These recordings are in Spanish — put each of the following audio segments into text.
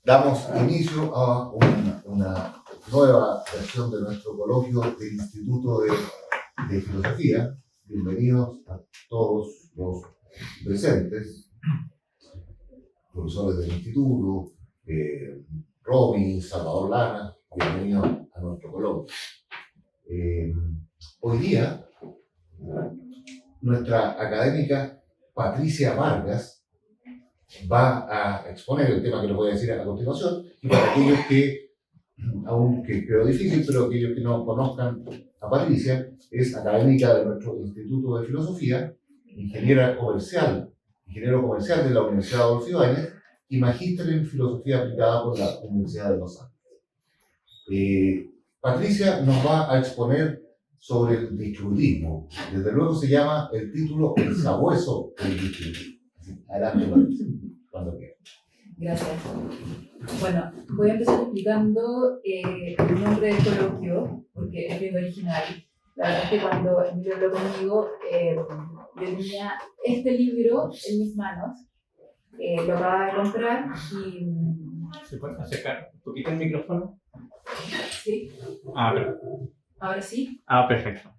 Damos inicio a una nueva versión de nuestro coloquio del Instituto de Filosofía. Bienvenidos a todos los presentes, profesores del Instituto, Romy, Salvador Lana, bienvenidos a nuestro coloquio. Hoy día, nuestra académica Patricia Vargas va a exponer el tema que les voy a decir a continuación, y para aquellos que, aunque creo difícil, pero aquellos que no conozcan a Patricia, es académica de nuestro Instituto de Filosofía, ingeniero comercial de la Universidad Adolfo Ibáñez y magíster en Filosofía Aplicada por la Universidad de Los Ángeles. Patricia nos va a exponer sobre el distributismo. Desde luego se llama el título El sabueso del distributismo. Adelante, Patricia, cuando quiera. Gracias. Bueno, voy a empezar explicando el nombre del coloquio, porque es bien original. La verdad es que cuando Emilio habló conmigo, yo tenía este libro en mis manos, lo acababa de comprar y... ¿Se puede acercar un poquito el micrófono? Sí. Perfecto. Ahora sí. Perfecto.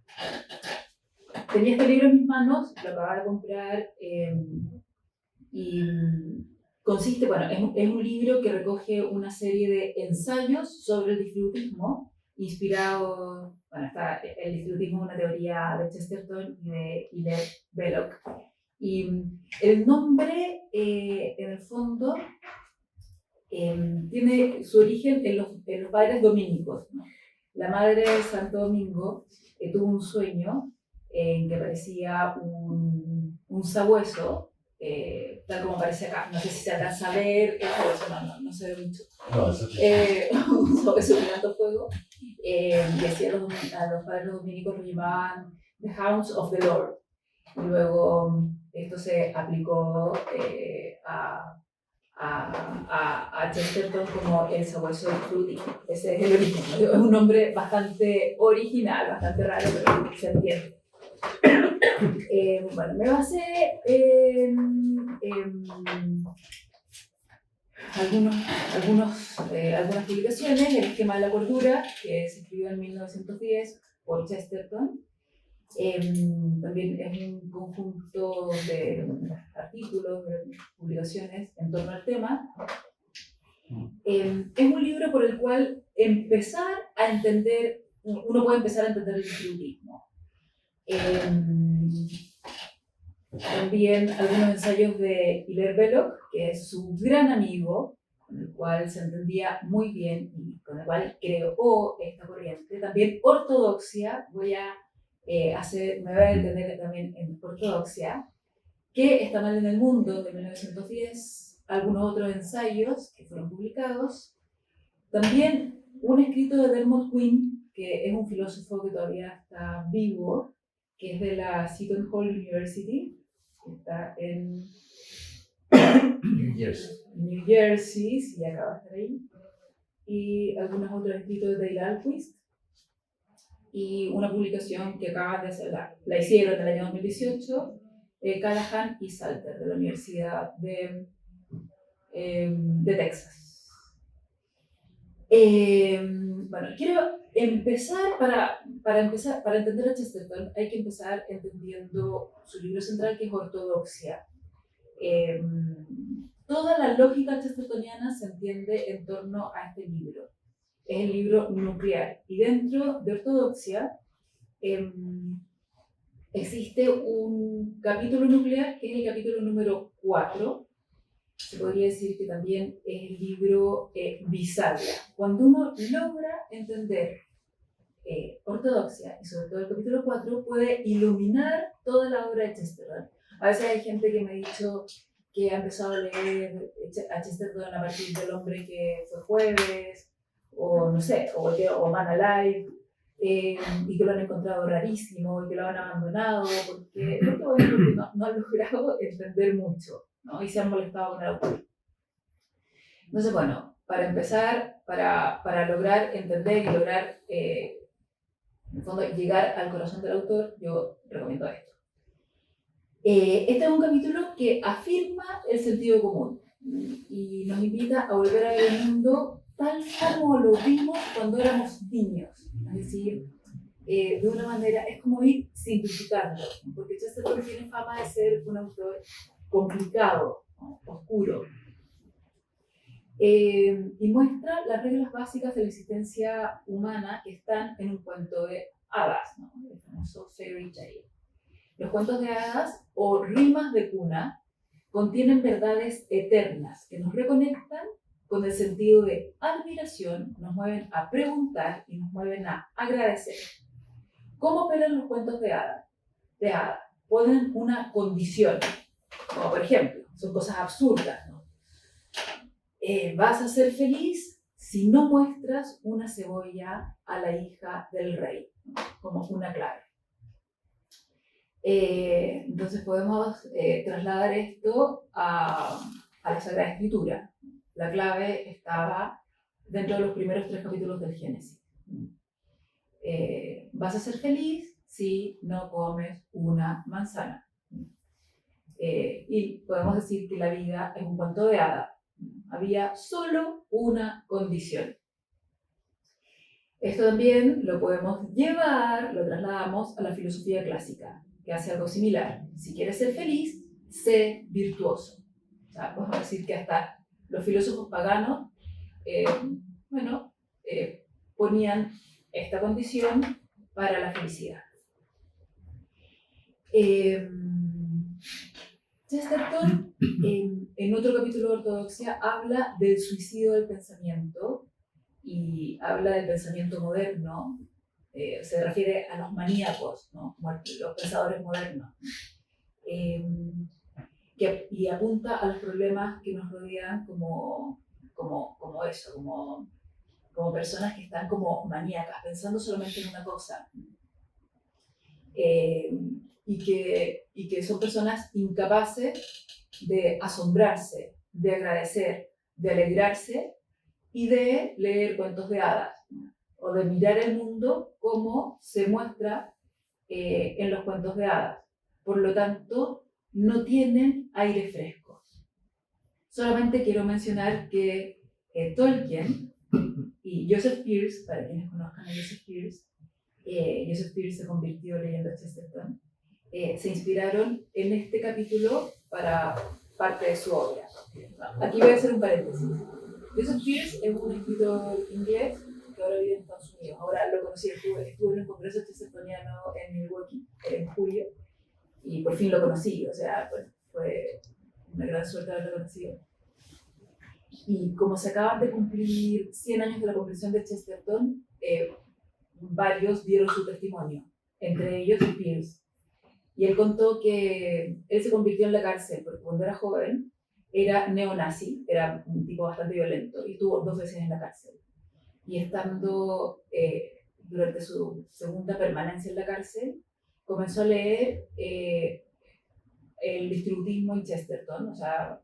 Tenía este libro en mis manos, lo acababa de comprar y consiste, bueno, es un libro que recoge una serie de ensayos sobre el distributismo, inspirado, bueno, el distributismo es una teoría de Chesterton y de Hilaire Belloc. Y el nombre, en el fondo, tiene su origen en los padres dominicos, ¿no? La madre de Santo Domingo tuvo un sueño en que aparecía un sabueso, tal como aparece acá. No sé si se alcanza a ver, no se ve mucho. No, eso sí. Un sabueso de alto fuego. Y así a los padres dominicos lo llamaban The Hounds of the Lord. Y luego esto se aplicó a Chesterton como el sabueso del fruity. Ese es el origen. Es un nombre bastante original, bastante raro, pero se entiende. Bueno, me basé en algunas publicaciones. El esquema de la cordura, que se escribió en 1910 por Chesterton. También es un conjunto de artículos, de publicaciones en torno al tema. Es un libro por el cual uno puede empezar a entender el distributismo. También algunos ensayos de Hilaire Belloc, que es su gran amigo, con el cual se entendía muy bien y con el cual creó esta corriente. También ortodoxia, me voy a detener también en ortodoxia, que está mal en el mundo, de 1910, algunos otros ensayos que fueron publicados. También un escrito de Dermot Quinn, que es un filósofo que todavía está vivo, que es de la Seton Hall University, que está en New Jersey, si acaba de estar ahí, y algunos otros escritos de Dale Alquist, y una publicación que acaban de hacer, la hicieron en el año 2018, Callahan y Salter, de la Universidad de Texas. Bueno, quiero empezar, para entender a Chesterton, hay que empezar entendiendo su libro central, que es Ortodoxia. Toda la lógica chestertoniana se entiende en torno a este libro. Es el libro nuclear. Y dentro de Ortodoxia existe un capítulo nuclear, que es el capítulo número 4. Se podría decir que también es el libro bisagra. Cuando uno logra entender Ortodoxia, y sobre todo el capítulo 4, puede iluminar toda la obra de Chesterton. A veces hay gente que me ha dicho que ha empezado a leer a Chesterton a partir del hombre que fue jueves, o no sé, o Man Alive, y que lo han encontrado rarísimo y que lo han abandonado porque no han logrado entender mucho, ¿no? Y se han molestado con el autor. Entonces, bueno, para empezar, para lograr entender y lograr, en el fondo, llegar al corazón del autor, yo recomiendo esto. Este es un capítulo que afirma el sentido común. y nos invita a volver a ver el mundo tal como lo vimos cuando éramos niños. Es decir, de una manera, es como ir simplificando, porque Chesterton tiene fama de ser un autor complicado, ¿no? Oscuro, y muestra las reglas básicas de la existencia humana que están en un cuento de hadas, ¿no? El famoso fairy tale. Los cuentos de hadas o rimas de cuna contienen verdades eternas que nos reconectan con el sentido de admiración, nos mueven a preguntar y nos mueven a agradecer. ¿Cómo operan los cuentos de hadas? Ponen una condición, como por ejemplo, son cosas absurdas, ¿no? Vas a ser feliz si no muestras una cebolla a la hija del rey, ¿no? Como una clave. Entonces podemos trasladar esto a la Sagrada Escritura. La clave estaba dentro de los primeros 3 capítulos del Génesis. Vas a ser feliz si no comes una manzana. Y podemos decir que la vida es un cuento de hadas. Había solo una condición. Esto también lo podemos llevar, lo trasladamos a la filosofía clásica, que hace algo similar. Si quieres ser feliz, sé virtuoso. O sea, podemos decir que hasta los filósofos paganos, ponían esta condición para la felicidad. Chesterton, en otro capítulo de Ortodoxia, habla del suicidio del pensamiento y habla del pensamiento moderno. Se refiere a los maníacos, ¿no? Como los pensadores modernos, y apunta a los problemas que nos rodean como eso, como personas que están como maníacas, pensando solamente en una cosa. Y que son personas incapaces de asombrarse, de agradecer, de alegrarse y de leer cuentos de hadas, ¿no? O de mirar el mundo como se muestra en los cuentos de hadas. Por lo tanto, no tienen aire fresco. Solamente quiero mencionar que Tolkien y Joseph Pearce, para quienes conozcan a Joseph Pearce se convirtió leyendo a Chesterton, se inspiraron en este capítulo para parte de su obra. Aquí voy a hacer un paréntesis. Joseph Pearce es un escritor inglés que ahora vive en Estados Unidos. Ahora lo conocí, estuve en un congreso chestertoniano en Milwaukee en julio y por fin lo conocí. O sea, pues, fue una gran suerte haberlo conocido. Y como se acaban de cumplir 100 años de la conversión de Chesterton, varios dieron su testimonio, entre ellos Pearce. Y él contó que él se convirtió en la cárcel porque cuando era joven era neonazi, era un tipo bastante violento y estuvo 2 veces en la cárcel. Y estando durante su segunda permanencia en la cárcel, comenzó a leer el distributismo en Chesterton, o sea,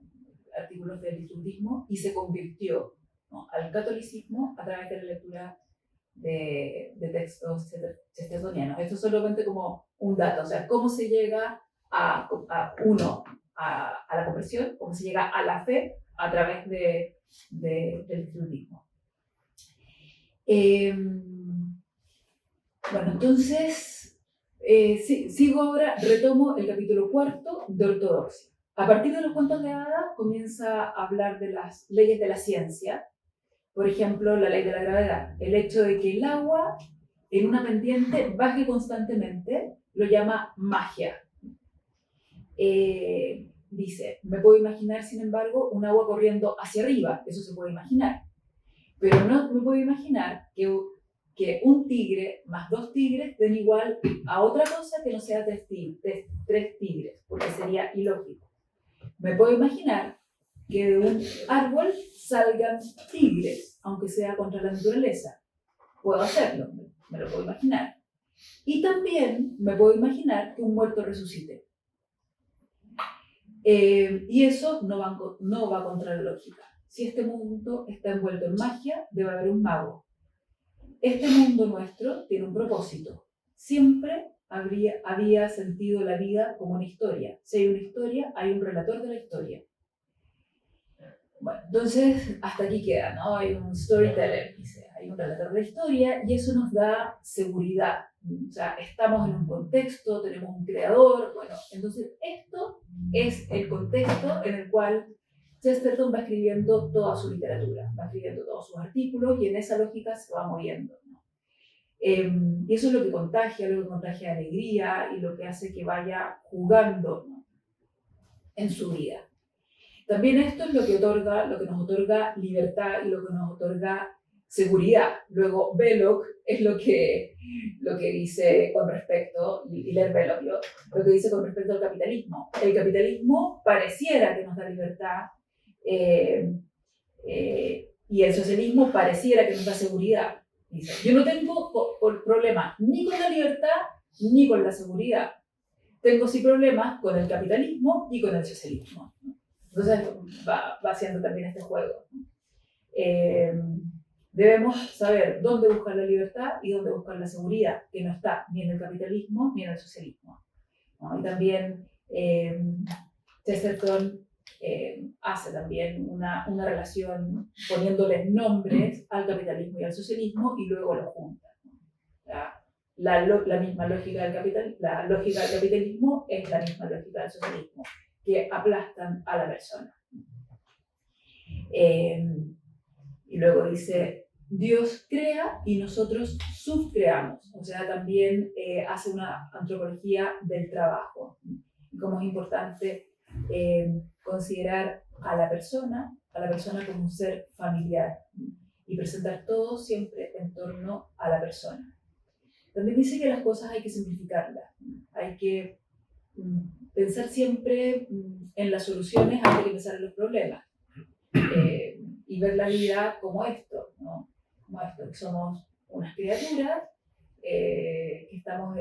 artículos del distributismo, y se convirtió, ¿no?, al catolicismo a través de la lectura de textos chestertonianos. Esto es solamente como un dato, o sea, cómo se llega a la conversión, cómo se llega a la fe a través del distributismo. Bueno, entonces, sigo ahora, retomo el capítulo 4 de Ortodoxia. A partir de los cuentos de hadas comienza a hablar de las leyes de la ciencia. Por ejemplo, la ley de la gravedad. El hecho de que el agua en una pendiente baje constantemente lo llama magia. Dice, me puedo imaginar, sin embargo, un agua corriendo hacia arriba. Eso se puede imaginar. Pero no me puedo imaginar que un tigre más 2 tigres den igual a otra cosa que no sea 3 tigres, porque sería ilógico. Me puedo imaginar que de un árbol salgan tigres, aunque sea contra la naturaleza. Puedo hacerlo, me lo puedo imaginar. Y también me puedo imaginar que un muerto resucite. Y eso no va contra la lógica. Si este mundo está envuelto en magia, debe haber un mago. Este mundo nuestro tiene un propósito. Siempre había sentido la vida como una historia. Si hay una historia, hay un relator de la historia. Bueno, entonces hasta aquí queda, ¿no? Hay un storyteller, dice, hay un relator de la historia y eso nos da seguridad. O sea, estamos en un contexto, tenemos un creador, bueno, entonces esto es el contexto en el cual Chesterton va escribiendo toda su literatura, va escribiendo todos sus artículos y en esa lógica se va moviendo, ¿no? Y eso es lo que contagia alegría y lo que hace que vaya jugando, ¿no?, en su vida. También esto es lo que nos otorga libertad y lo que nos otorga seguridad. Luego, Belloc es lo que dice con respecto, Hilaire Belloc, lo que dice con respecto al capitalismo. El capitalismo pareciera que nos da libertad y el socialismo pareciera que nos da seguridad. Dice, yo no tengo problema ni con la libertad ni con la seguridad. Tengo sí problemas con el capitalismo y con el socialismo. Entonces va haciendo también este juego. Debemos saber dónde buscar la libertad y dónde buscar la seguridad, que no está ni en el capitalismo ni en el socialismo, ¿no? Y también Chesterton hace también una relación poniéndoles nombres al capitalismo y al socialismo y luego lo junta, ¿no? La misma lógica la lógica del capitalismo es la misma lógica del socialismo, que aplastan a la persona. Y luego dice, Dios crea y nosotros subcreamos. O sea, también hace una antropología del trabajo. Como es importante considerar a la persona como un ser familiar y presentar todo siempre en torno a la persona. También dice que las cosas hay que simplificarlas, hay que pensar siempre en las soluciones antes de pensar en los problemas y ver la vida como esto, ¿no? Como esto, que somos unas criaturas que estamos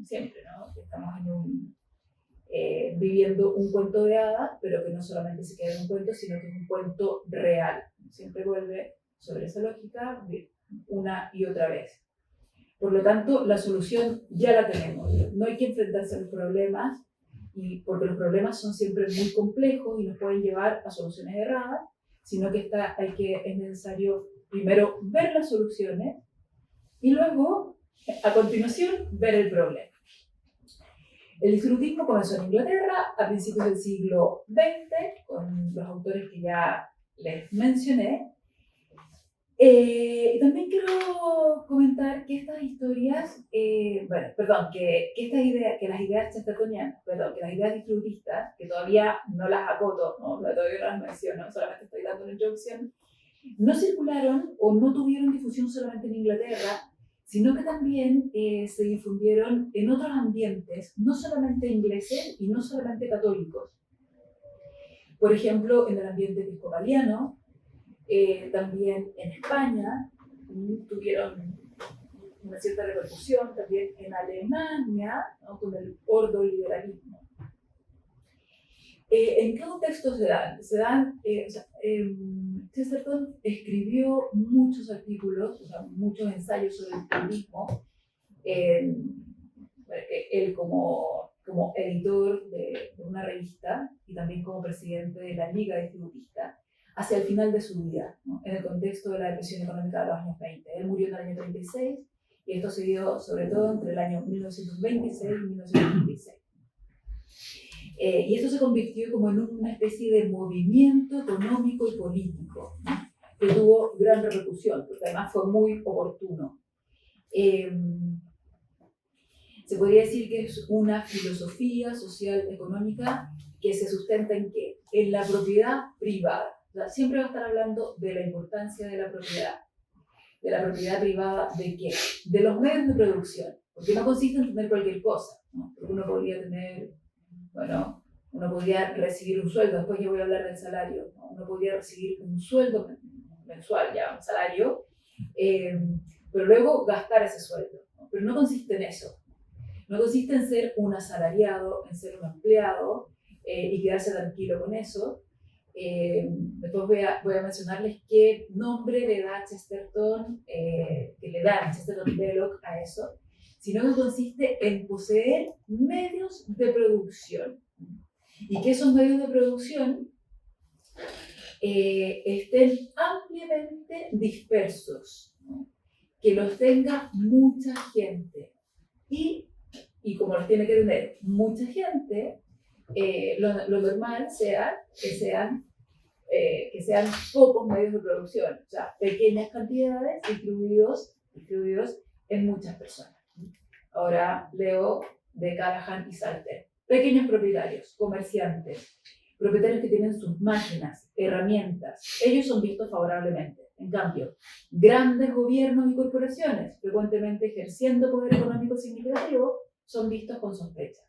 siempre, ¿no? Que estamos viviendo un cuento de hadas, pero que no solamente se queda en un cuento, sino que es un cuento real. Siempre vuelve sobre esa lógica una y otra vez. Por lo tanto, la solución ya la tenemos. No hay que enfrentarse a los problemas, porque los problemas son siempre muy complejos y nos pueden llevar a soluciones erradas, sino que es necesario primero ver las soluciones y luego, a continuación, ver el problema. El disfrutismo comenzó en Inglaterra a principios del siglo XX, con los autores que ya les mencioné. Y también quiero comentar que estas historias, que las ideas chestertonianas, que las ideas disfrutistas, que todavía no las acoto, ¿no? Todavía no las menciono, solamente estoy dando una introducción, no circularon o no tuvieron difusión solamente en Inglaterra, sino que también se difundieron en otros ambientes, no solamente ingleses y no solamente católicos. Por ejemplo, en el ambiente episcopaliano, también en España tuvieron una cierta repercusión, también en Alemania, ¿no?, con el ordoliberalismo. ¿En qué contexto se dan? Chesterton escribió muchos artículos, o sea, muchos ensayos sobre el disfrutismo, él como editor de una revista y también como presidente de la Liga Disfrutista, hacia el final de su vida, ¿no?, en el contexto de la depresión económica de los años 20. Él murió en el año 36 y esto se dio sobre todo entre el año 1926 y 1936. Y esto se convirtió como en una especie de movimiento económico y político, ¿no?, que tuvo gran repercusión, porque además fue muy oportuno. Se podría decir que es una filosofía social económica que se sustenta ¿en qué? En la propiedad privada. O sea, siempre va a estar hablando de la importancia de la propiedad. ¿De la propiedad privada de qué? De los medios de producción. Porque no consiste en tener cualquier cosa, ¿no? Porque uno podría recibir un sueldo, después ya voy a hablar del salario, ¿no? Uno podría recibir un sueldo mensual, ya un salario, pero luego gastar ese sueldo, ¿no? Pero no consiste en eso. No consiste en ser un asalariado, en ser un empleado y quedarse tranquilo con eso. Después voy a mencionarles qué nombre le da Chesterton, Chesterton Belloc a eso, sino que consiste en poseer medios de producción. Y que esos medios de producción estén ampliamente dispersos, ¿no? Que los tenga mucha gente. Y como los tiene que tener mucha gente, lo normal sea que sean pocos medios de producción, o sea, pequeñas cantidades distribuidos en muchas personas. Ahora leo de Callahan y Salter. Pequeños propietarios, comerciantes, propietarios que tienen sus máquinas, herramientas, ellos son vistos favorablemente. En cambio, grandes gobiernos y corporaciones, frecuentemente ejerciendo poder económico significativo, son vistos con sospecha.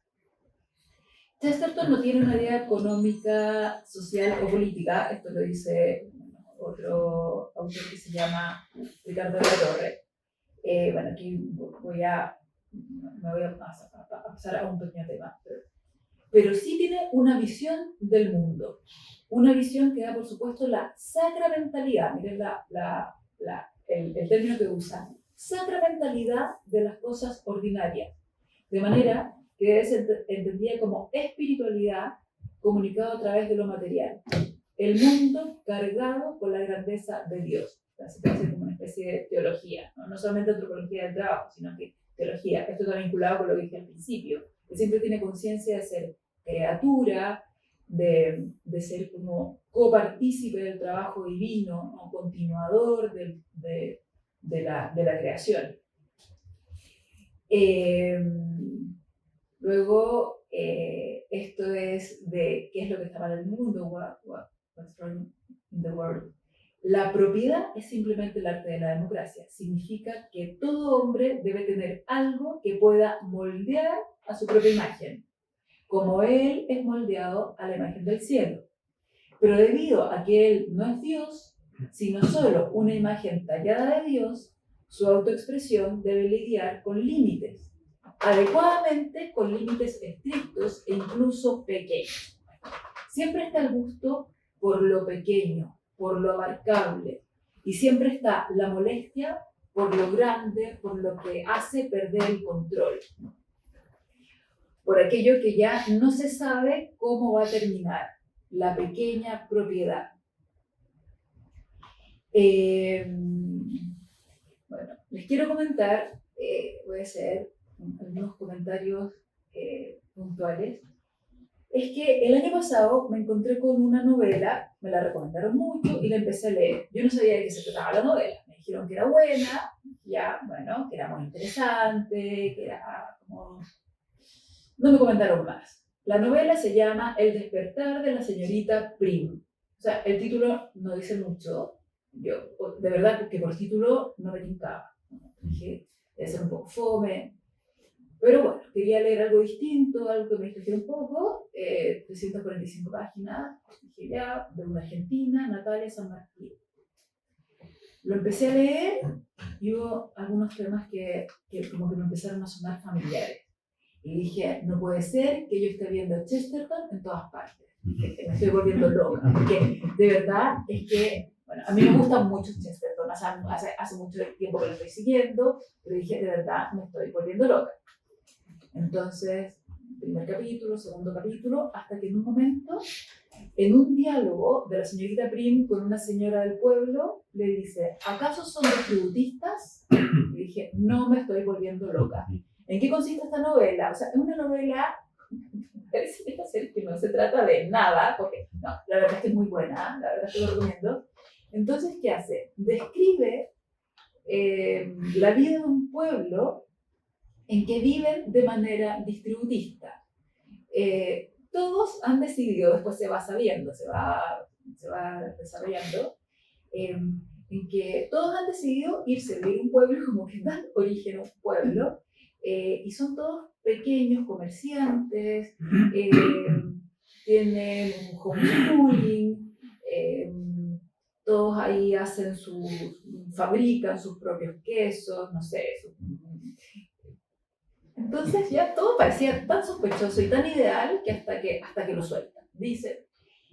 Chesterton no tiene una idea económica, social o política, esto lo dice otro autor que se llama Ricardo de la Torre. Bueno, aquí me voy a pasar a un pequeño tema, pero sí tiene una visión del mundo, una visión que da, por supuesto, la sacramentalidad, miren el término que usa, sacramentalidad de las cosas ordinarias, de manera que debe ser entendida como espiritualidad comunicada a través de lo material. El mundo cargado con la grandeza de Dios. Se puede hacer como una especie de teología, ¿no? No solamente antropología del trabajo, sino que teología. Esto está vinculado con lo que dije al principio, que siempre tiene conciencia de ser criatura, de ser como copartícipe del trabajo divino, ¿no? Continuador de la creación. Luego, esto es de qué es lo que está mal en el mundo, what's wrong in the world. La propiedad es simplemente el arte de la democracia. Significa que todo hombre debe tener algo que pueda moldear a su propia imagen, como él es moldeado a la imagen del cielo. Pero debido a que él no es Dios, sino solo una imagen tallada de Dios, su autoexpresión debe lidiar con límites, adecuadamente con límites estrictos e incluso pequeños. Siempre está el gusto por lo pequeño, por lo abarcable, y siempre está la molestia por lo grande, por lo que hace perder el control, por aquello que ya no se sabe cómo va a terminar, la pequeña propiedad. Bueno, les quiero comentar, voy a hacer algunos comentarios puntuales. Es que el año pasado me encontré con una novela, me la recomendaron mucho y la empecé a leer. Yo no sabía de qué se trataba la novela. Me dijeron que era buena, ya, bueno, que era muy interesante, que era como... No me comentaron más. La novela se llama El despertar de la señorita Prim. O sea, el título no dice mucho. Yo, de verdad, que por título no me tincaba. Dije, debe ser un poco fome. Pero bueno, quería leer algo distinto, algo que me distrajera un poco. 345 páginas. Dije, ya, de una argentina, Natalia San Martín. Lo empecé a leer y hubo algunos temas que como que me empezaron a sonar familiares. Y dije, no puede ser que yo esté viendo Chesterton en todas partes. Me estoy volviendo loca. Porque de verdad es que, bueno, a mí me gusta mucho Chesterton. Hace mucho tiempo que lo estoy siguiendo, pero dije, de verdad, me estoy volviendo loca. Entonces, primer capítulo, segundo capítulo, hasta que en un momento, en un diálogo de la señorita Prim con una señora del pueblo, le dice, ¿acaso son los tributistas? Y dije, no me estoy volviendo loca. ¿En qué consiste esta novela? O sea, es una novela, parece que no se trata de nada, porque no, la verdad es que es muy buena, la verdad es que lo recomiendo. Entonces, ¿qué hace? Describe la vida de un pueblo en que viven de manera distributista. Todos han decidido, después se va sabiendo, se va desarrollando, en que todos han decidido irse de un pueblo, como que dan origen a un pueblo, y son todos pequeños comerciantes, tienen un homeschooling, todos ahí fabrican sus propios quesos, no sé. Entonces ya todo parecía tan sospechoso y tan ideal que hasta que lo sueltan, dice.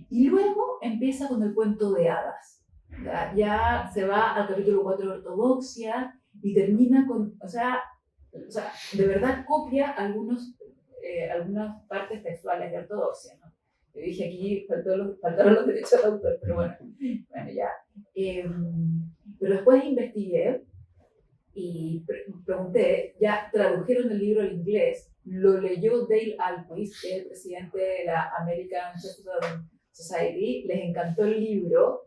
Y luego empieza con el cuento de hadas. Ya se va al capítulo 4 de ortodoxia y termina con, o sea, de verdad copia algunas partes textuales de ortodoxia, ¿no? Yo dije aquí faltaron los derechos de autor, pero bueno ya. Pero después investigué y pregunté, ya tradujeron el libro al inglés, lo leyó Dale Alquist, que es el presidente de la American Chesterton Society, les encantó el libro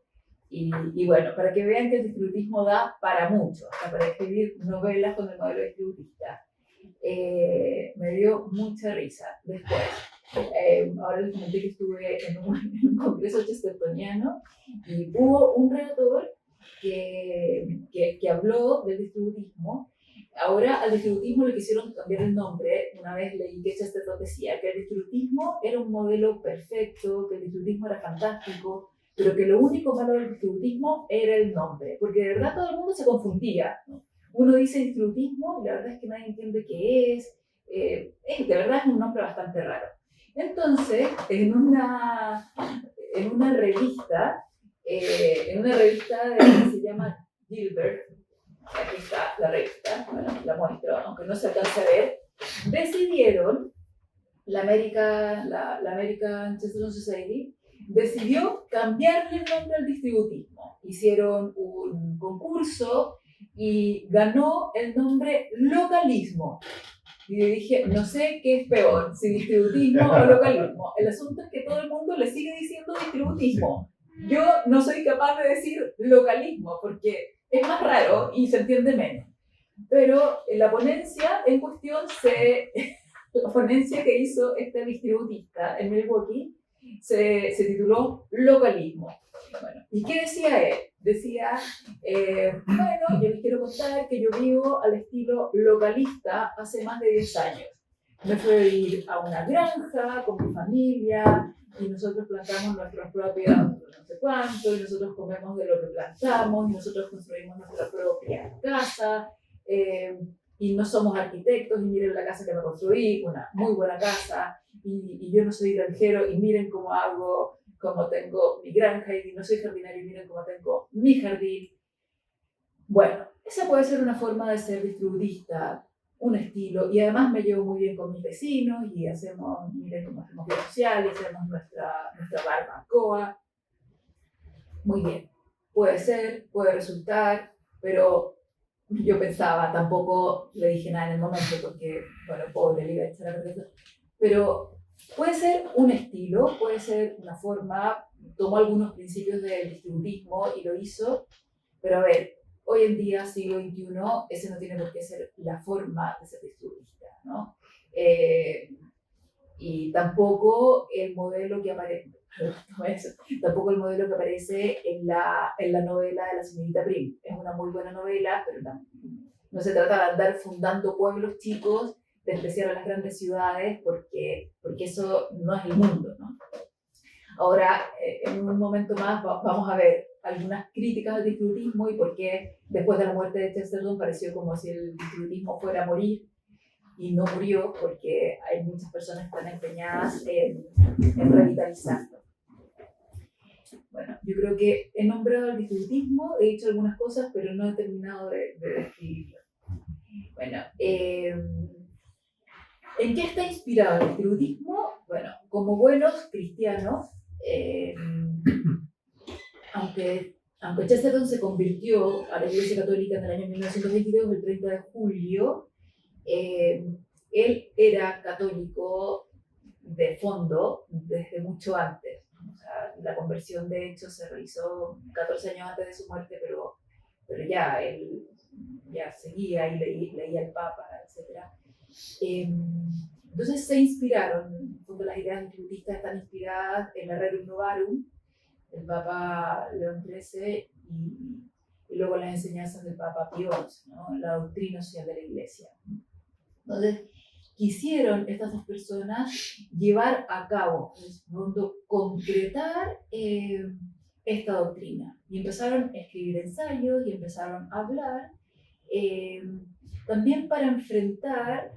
y bueno, para que vean que el distributismo da para mucho, o sea, para escribir novelas con el modelo distributista. Me dio mucha risa. Después, ahora les comenté que estuve en un congreso chestertoniano y hubo un relator que habló del distributismo. Ahora al distributismo le quisieron cambiar el nombre. Una vez leí que Chesterton decía que el distributismo era un modelo perfecto, que el distributismo era fantástico, pero que lo único malo del distributismo era el nombre, porque de verdad todo el mundo se confundía, ¿no? Uno dice distributismo y la verdad es que nadie entiende qué es. De verdad es un nombre bastante raro. Entonces, en una revista, que se llama Gilbert, aquí está la revista, bueno, la muestro, aunque no se alcance a ver, decidieron, la American Chesterton Society, decidió cambiarle el nombre al distributismo. Hicieron un concurso y ganó el nombre localismo. Y yo dije, no sé qué es peor, si distributismo o localismo. El asunto es que todo el mundo le sigue diciendo distributismo. Yo no soy capaz de decir localismo porque es más raro y se entiende menos. Pero la ponencia en cuestión, la ponencia que hizo este distributista en Milwaukee se tituló Localismo. Bueno, ¿y qué decía él? Decía, bueno, yo les quiero contar que yo vivo al estilo localista hace más de 10 años. Me fui a vivir a una granja con mi familia y nosotros plantamos nuestras propias no sé cuánto, y nosotros comemos de lo que plantamos, y nosotros construimos nuestra propia casa, y no somos arquitectos, y miren la casa que me construí, una muy buena casa, y yo no soy granjero, y miren cómo hago, cómo tengo mi granja, y no soy jardinero, y miren cómo tengo mi jardín. Bueno, esa puede ser una forma de ser distributista, un estilo, y además me llevo muy bien con mis vecinos, y hacemos, miren cómo hacemos vida social, y hacemos nuestra barbacoa. Muy bien, puede ser, puede resultar, pero yo pensaba, tampoco le dije nada en el momento porque, bueno, pobre, le iba a echar a perder. Pero puede ser un estilo, puede ser una forma, tomó algunos principios del distributismo y lo hizo, pero a ver, hoy en día, siglo XXI, ese no tiene por qué ser la forma de ser distributista, ¿no? Y tampoco el modelo que aparece, tampoco el modelo que aparece en la novela de la señorita Prim. Es una muy buena novela, pero no se trata de andar fundando pueblos chicos, de despreciar a las grandes ciudades, porque eso no es el mundo, ¿no? Ahora, en un momento más, vamos a ver algunas críticas al distributismo y por qué después de la muerte de Chesterton pareció como si el distributismo fuera a morir, y no murió porque hay muchas personas que están empeñadas en revitalizarlo. Bueno, yo creo que he nombrado el distributismo, he dicho algunas cosas, pero no he terminado de describirlo. Bueno, ¿en qué está inspirado el distributismo? Bueno, como buenos cristianos, aunque Chesterton se convirtió a la Iglesia Católica en el año 1922, el 30 de julio, él era católico de fondo desde mucho antes. O sea, la conversión de hecho se realizó 14 años antes de su muerte, pero ya él ya seguía y leía al Papa, etc. Entonces se inspiraron, en el fondo las ideas distributistas están inspiradas en la Rerum Novarum del Papa León XIII y luego las enseñanzas del Papa Pío XI, ¿no? La doctrina social de la Iglesia. Entonces, quisieron estas dos personas llevar a cabo, concretar esta doctrina. Y empezaron a escribir ensayos y empezaron a hablar, también para enfrentar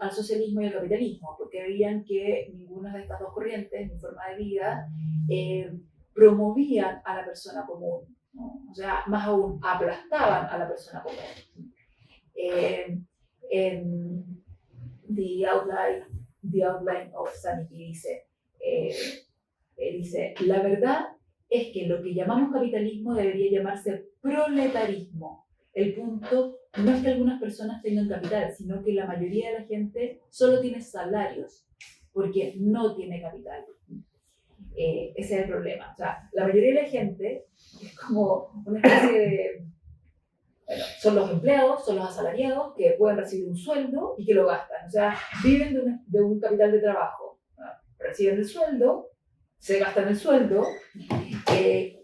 al socialismo y al capitalismo, porque veían que ninguna de estas dos corrientes, ni forma de vida, promovían a la persona común, ¿no? O sea, más aún, aplastaban a la persona común. En The Outline of Sanity dice, Dice, la verdad es que lo que llamamos capitalismo debería llamarse proletarismo. El punto no es que algunas personas tengan capital, sino que la mayoría de la gente solo tiene salarios, porque no tiene capital. Ese es el problema. O sea, la mayoría de la gente es como una especie de... Bueno, son los empleados, son los asalariados que pueden recibir un sueldo y que lo gastan. O sea, viven de un capital de trabajo. ¿No? Reciben el sueldo, se gastan el sueldo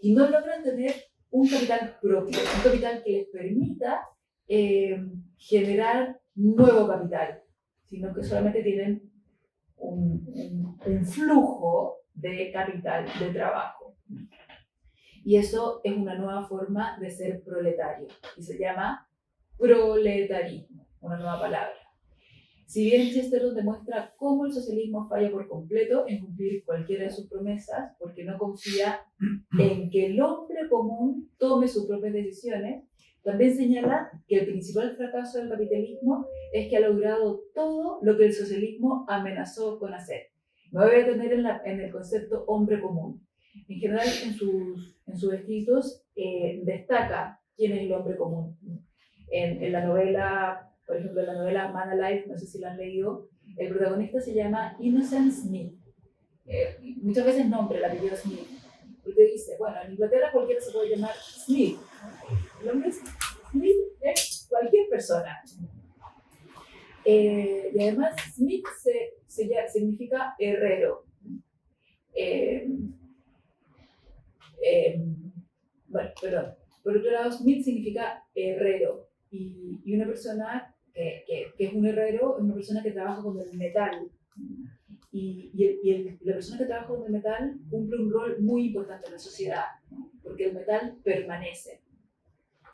y no logran tener un capital propio, un capital que les permita generar nuevo capital, sino que solamente tienen un flujo de capital, de trabajo. Y eso es una nueva forma de ser proletario, y se llama proletarismo, una nueva palabra. Si bien Chesterton demuestra cómo el socialismo falla por completo en cumplir cualquiera de sus promesas, porque no confía en que el hombre común tome sus propias decisiones, también señala que el principal fracaso del capitalismo es que ha logrado todo lo que el socialismo amenazó con hacer. Me voy a detener en el concepto hombre común. En general, en sus escritos destaca quién es el hombre común. En la novela, por ejemplo, en la novela Man Alive, no sé si la han leído, el protagonista se llama Innocent Smith. Muchas veces nombra el apellido Smith. Porque dice, bueno, en Inglaterra cualquiera se puede llamar Smith. El hombre Smith es cualquier persona. Y además, Smith significa herrero. Bueno, perdón. Por otro lado, Smith significa herrero. Y una persona que es un herrero es una persona que trabaja con el metal. La persona que trabaja con el metal cumple un rol muy importante en la sociedad, ¿no? Porque el metal permanece.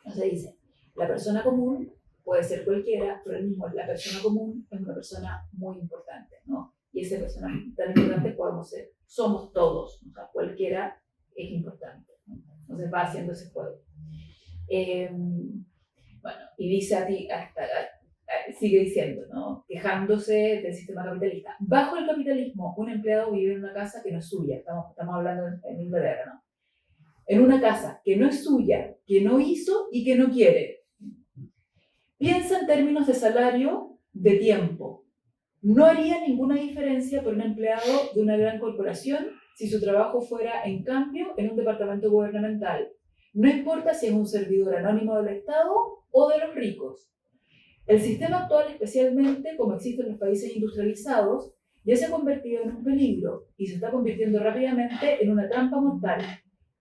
Entonces dice, la persona común puede ser cualquiera, pero la persona común es una persona muy importante, ¿no? Y esa persona tan importante podemos ser, somos todos, o sea, cualquiera es importante, ¿no? Entonces va haciendo ese juego. Bueno, y dice sigue diciendo, ¿no? Quejándose del sistema capitalista. Bajo el capitalismo, un empleado vive en una casa que no es suya, estamos hablando en Inglaterra, ¿no? En una casa que no es suya, que no hizo y que no quiere. Piensa en términos de salario, de tiempo. No haría ninguna diferencia por un empleado de una gran corporación si su trabajo fuera, en cambio, en un departamento gubernamental. No importa si es un servidor anónimo del Estado o de los ricos. El sistema actual, especialmente como existe en los países industrializados, ya se ha convertido en un peligro y se está convirtiendo rápidamente en una trampa mortal.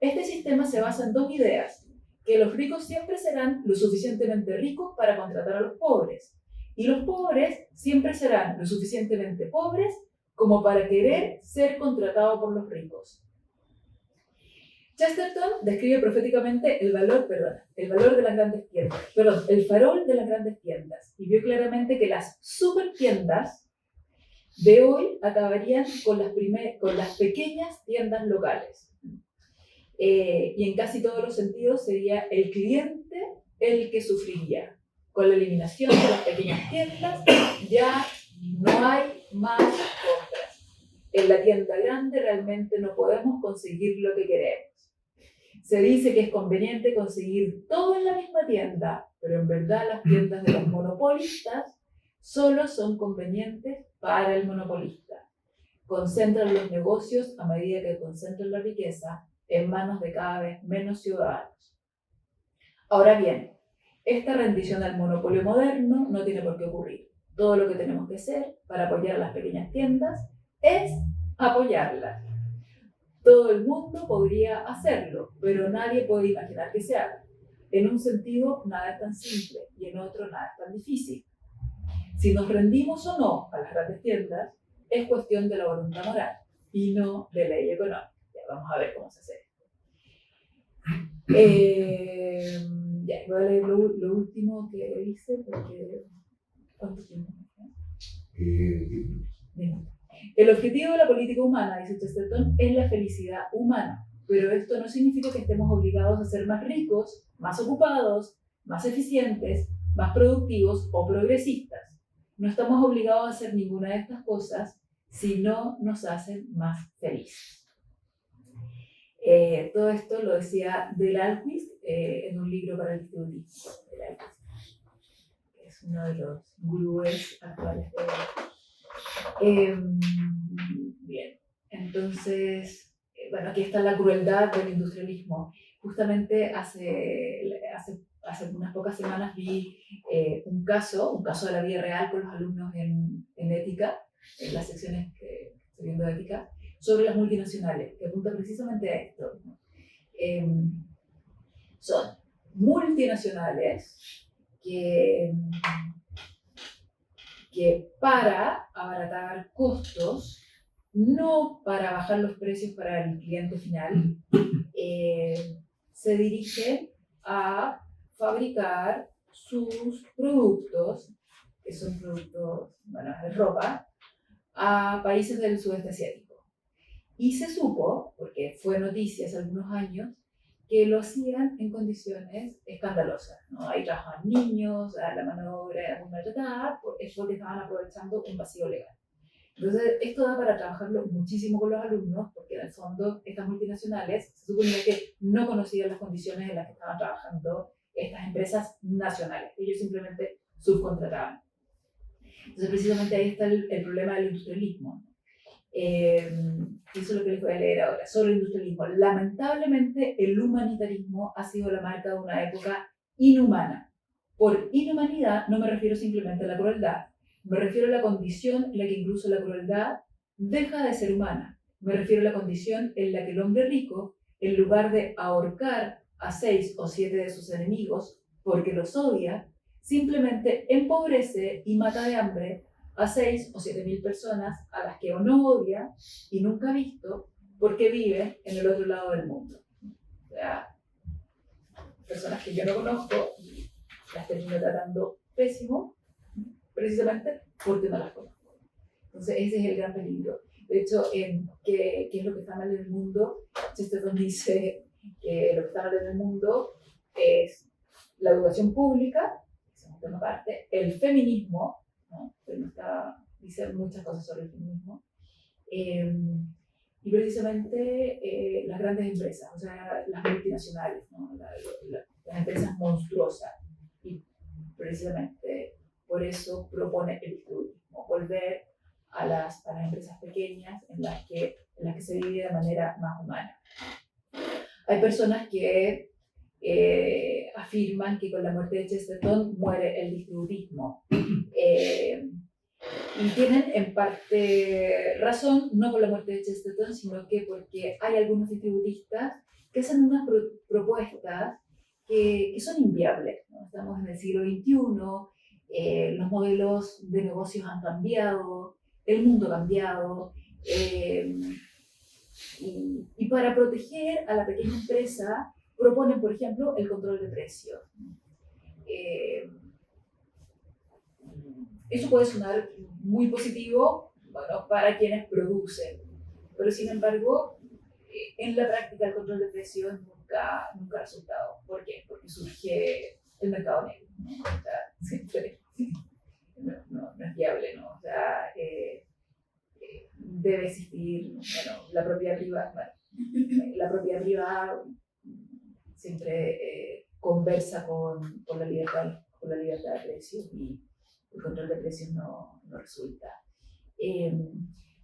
Este sistema se basa en dos ideas: que los ricos siempre serán lo suficientemente ricos para contratar a los pobres, y los pobres siempre serán lo suficientemente pobres como para querer ser contratados por los ricos. Chesterton describe proféticamente el farol de las grandes tiendas, y vio claramente que las supertiendas de hoy acabarían con las pequeñas tiendas locales. Y en casi todos los sentidos sería el cliente el que sufriría. Con la eliminación de las pequeñas tiendas ya no hay más compras. En la tienda grande realmente no podemos conseguir lo que queremos. Se dice que es conveniente conseguir todo en la misma tienda, pero en verdad las tiendas de los monopolistas solo son convenientes para el monopolista. Concentran los negocios a medida que concentran la riqueza en manos de cada vez menos ciudadanos. Ahora bien, esta rendición al monopolio moderno no tiene por qué ocurrir. Todo lo que tenemos que hacer para apoyar a las pequeñas tiendas es apoyarlas. Todo el mundo podría hacerlo, pero nadie puede imaginar que se haga. En un sentido, nada es tan simple y en otro, nada es tan difícil. Si nos rendimos o no a las grandes tiendas, es cuestión de la voluntad moral y no de ley económica. Ya, vamos a ver cómo se hace. Ya, voy a leer lo último que dice, porque... ¿Cuánto tiempo? El objetivo de la política humana, dice Chesterton, es la felicidad humana, pero esto no significa que estemos obligados a ser más ricos, más ocupados, más eficientes, más productivos o progresistas. No estamos obligados a hacer ninguna de estas cosas si no nos hacen más felices. Todo esto lo decía Del Alquist en un libro para el distributismo. Del Alquist es uno de los gurúes actuales de bien, entonces, bueno, aquí está la crueldad del industrialismo. Justamente hace unas pocas semanas vi un caso de la vida real con los alumnos en ética, en las secciones que estoy viendo de ética, sobre las multinacionales, que apunta precisamente a esto, ¿no? Son multinacionales que para abaratar costos, no para bajar los precios para el cliente final, se dirigen a fabricar sus productos, que son productos, bueno, de ropa, a países del sudeste asiático. Y se supo, porque fue noticia hace algunos años, que lo hacían en condiciones escandalosas, ¿no? Ahí trabajaban niños, la mano de obra era muy maltratada, es porque estaban aprovechando un vacío legal. Entonces, esto da para trabajarlo muchísimo con los alumnos, porque en el fondo estas multinacionales se suponía que no conocían las condiciones en las que estaban trabajando estas empresas nacionales. Ellos simplemente subcontrataban. Entonces, precisamente ahí está el problema del industrialismo. Eso es lo que les voy a leer ahora, sobre el industrialismo. Lamentablemente, el humanitarismo ha sido la marca de una época inhumana. Por inhumanidad no me refiero simplemente a la crueldad, me refiero a la condición en la que incluso la crueldad deja de ser humana. Me refiero a la condición en la que el hombre rico, en lugar de ahorcar a 6 o 7 de sus enemigos porque los odia, simplemente empobrece y mata de hambre a 6 o 7 mil personas a las que o no odia y nunca ha visto porque viven en el otro lado del mundo. O sea, personas que yo no conozco, las termino tratando pésimo, precisamente porque no las conozco. Entonces ese es el gran peligro. De hecho, ¿qué es lo que está mal en el mundo? Chesterton dice que lo que está mal en el mundo es la educación pública, esa es una parte, el feminismo, ¿no? Pero dice muchas cosas sobre el feminismo, y precisamente las grandes empresas, o sea, las multinacionales, ¿no? Las empresas monstruosas. Y precisamente por eso propone el distributismo, volver a las empresas pequeñas en las que se vive de manera más humana. Hay personas que afirman que con la muerte de Chesterton muere el distributismo. Y tienen en parte razón, no por la muerte de Chesterton, sino que porque hay algunos distributistas que hacen unas propuestas que son inviables, ¿no? Estamos en el siglo XXI, los modelos de negocios han cambiado, el mundo ha cambiado, y para proteger a la pequeña empresa proponen, por ejemplo, el control de precios. Eso puede sonar muy positivo, bueno, para quienes producen, pero sin embargo, en la práctica el control de precios nunca ha resultado. ¿Por qué? Porque surge el mercado negro, ¿no? O sea, siempre no es viable, ¿no? O sea, debe existir, bueno, la propiedad privada. Bueno, la propiedad privada siempre conversa con la libertad de precios, y el control de precios no resulta.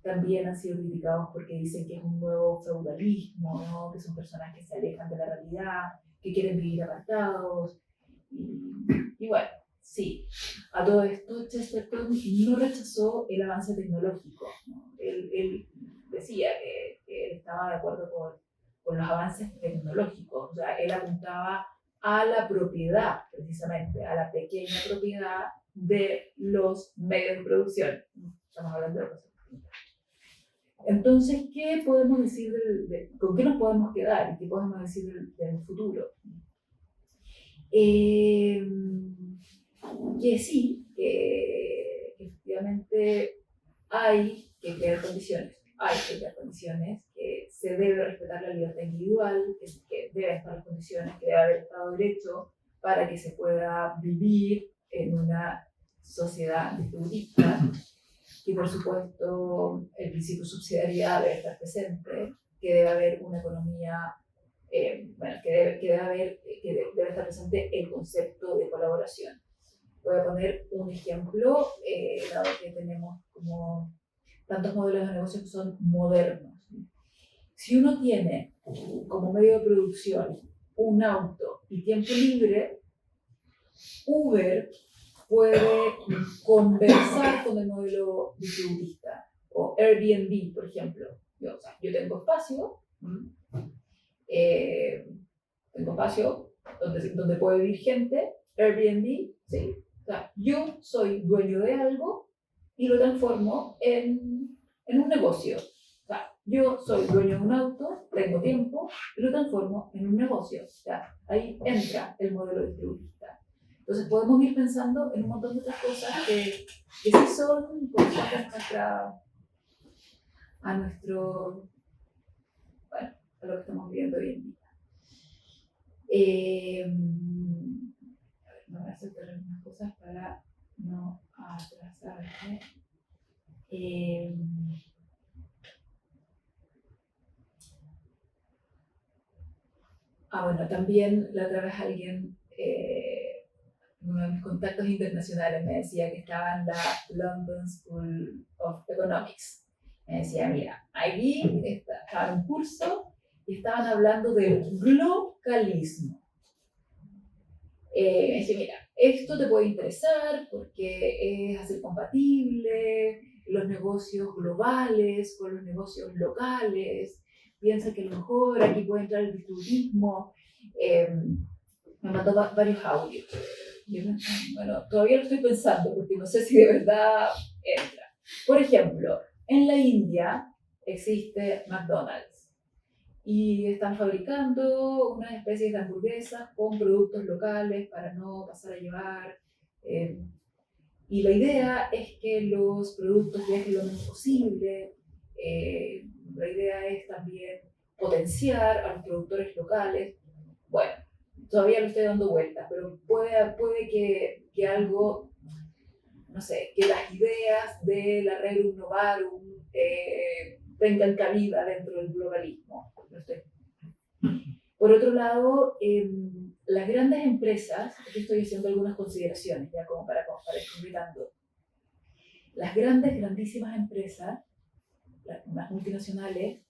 También han sido criticados porque dicen que es un nuevo feudalismo, ¿no? Que son personas que se alejan de la realidad, que quieren vivir apartados. Y bueno, sí, a todo esto Chesterton no rechazó el avance tecnológico, ¿no? Él decía que él estaba de acuerdo con los avances tecnológicos, o sea, él apuntaba a la propiedad, precisamente, a la pequeña propiedad de los medios de producción. Estamos hablando de cosas distintas. Entonces, ¿qué podemos decir con qué nos podemos quedar y qué podemos decir del futuro? Que sí, que efectivamente hay que crear condiciones, que se debe respetar la libertad individual, que deben estar las condiciones, que debe haber Estado de Derecho para que se pueda vivir en una sociedad distributista, que por supuesto el principio de subsidiariedad debe estar presente, que debe haber una economía, debe estar presente el concepto de colaboración. Voy a poner un ejemplo, dado que tenemos como tantos modelos de negocio que son modernos. Si uno tiene como medio de producción un auto y tiempo libre, Uber puede conversar con el modelo distributista, o Airbnb, por ejemplo. Yo tengo espacio, donde puede vivir gente. Airbnb, sí. O sea, yo soy dueño de algo y lo transformo en un negocio. O sea, yo soy dueño de un auto, tengo tiempo y lo transformo en un negocio. O sea, ahí entra el modelo distributista. Entonces podemos ir pensando en un montón de otras cosas que sí son constantes a nuestro, bueno, a lo que estamos viviendo hoy en día. A ver, me voy a aceptar algunas cosas para no atrasarme. Bueno, también la otra vez alguien, uno de mis contactos internacionales, me decía que estaba en la London School of Economics. Me decía, mira, allí estaba en un curso y estaban hablando del globalismo. Me decía, mira, esto te puede interesar porque es hacer compatible los negocios globales con los negocios locales. Piensa que a lo mejor aquí puede entrar el distributismo. Me mandó varios audios. Bueno, todavía lo estoy pensando porque no sé si de verdad entra. Por ejemplo, en la India existe McDonald's y están fabricando unas especies de hamburguesas con productos locales para no pasar a llevar. Y la idea es que los productos viajen lo menos posible. La idea es también potenciar a los productores locales. Bueno, todavía lo estoy dando vueltas, pero puede que algo, no sé, que las ideas de la Rerum Novarum tengan cabida dentro del globalismo. Por otro lado, las grandes empresas, aquí estoy haciendo algunas consideraciones ya como para ir completando. Las grandísimas empresas, las multinacionales,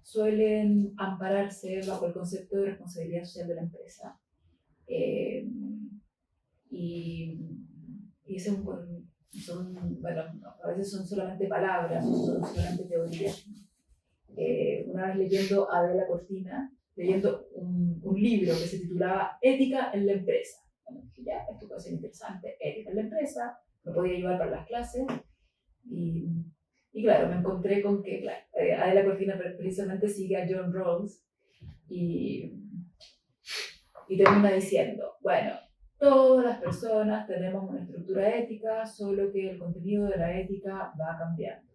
suelen ampararse bajo el concepto de responsabilidad social de la empresa. Y ese bueno, a veces son solamente palabras, son solamente teorías. Una vez leyendo a Adela Cortina, leyendo un libro que se titulaba Ética en la empresa. Bueno, dije, ya, esto puede ser interesante, ética en la empresa, lo podía llevar para las clases. Y claro, me encontré con que Adela Cortina precisamente sigue a John Rawls y termina diciendo, bueno, todas las personas tenemos una estructura ética, solo que el contenido de la ética va cambiando.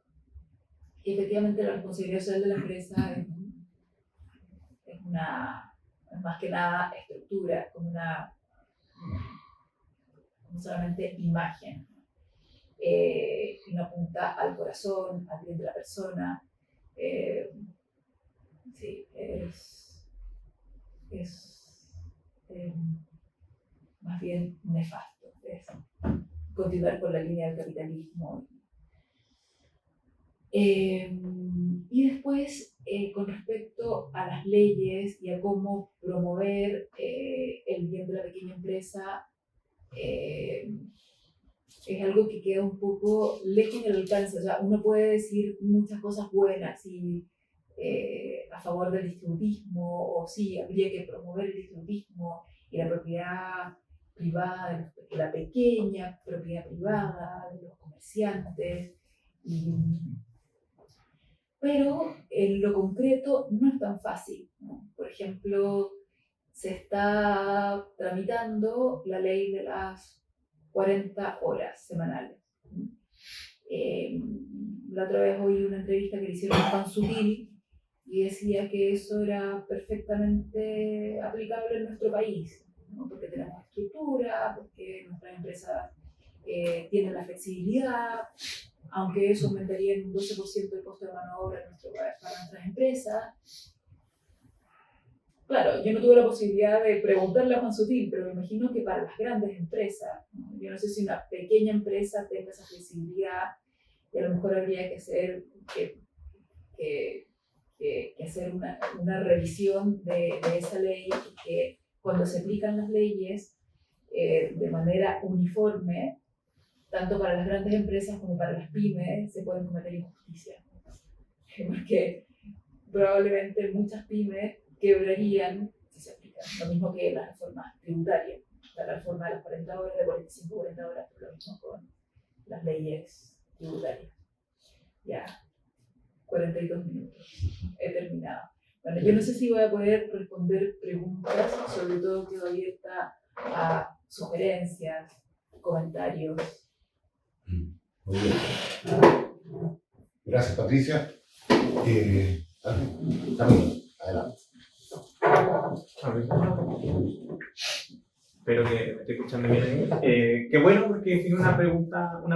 Y efectivamente la responsabilidad social de la empresa es más que nada estructura, como solamente imagen. Y no apunta al corazón, al bien de la persona. Sí, es más bien nefasto. Es continuar con la línea del capitalismo. Y después, con respecto a las leyes y a cómo promover el bien de la pequeña empresa, es algo que queda un poco lejos del alcance. O sea, uno puede decir muchas cosas buenas y a favor del distributismo, o sí, habría que promover el distributismo y la propiedad privada, la pequeña propiedad privada de los comerciantes. Pero en lo concreto no es tan fácil, ¿no? Por ejemplo, se está tramitando la ley de las 40 horas semanales. La otra vez oí una entrevista que le hicieron a Juan Sutil y decía que eso era perfectamente aplicable en nuestro país, ¿no? Porque tenemos estructura, porque nuestras empresas tienen la flexibilidad. aunque eso aumentaría en un 12% el costo de mano de obra para nuestras empresas. Claro, yo no tuve la posibilidad de preguntarle a Juan Sutil, pero me imagino que para las grandes empresas, ¿no? Yo no sé si una pequeña empresa tenga esa flexibilidad y a lo mejor habría que hacer, hacer una revisión de esa ley y que cuando se aplican las leyes de manera uniforme, tanto para las grandes empresas como para las pymes, se pueden cometer injusticias. Porque probablemente muchas pymes quebrarían si se aplican. Lo mismo que las reformas tributarias, la reforma de las 40 horas, de 45 a 40 horas, pero lo mismo con las leyes tributarias. Ya, 42 minutos. He terminado. Bueno, yo no sé si voy a poder responder preguntas, sobre todo quedo abierta a sugerencias, comentarios. Muy bien. Gracias, Patricia. Camilo, adelante. Espero que me esté escuchando bien ahí. Qué bueno, porque tiene una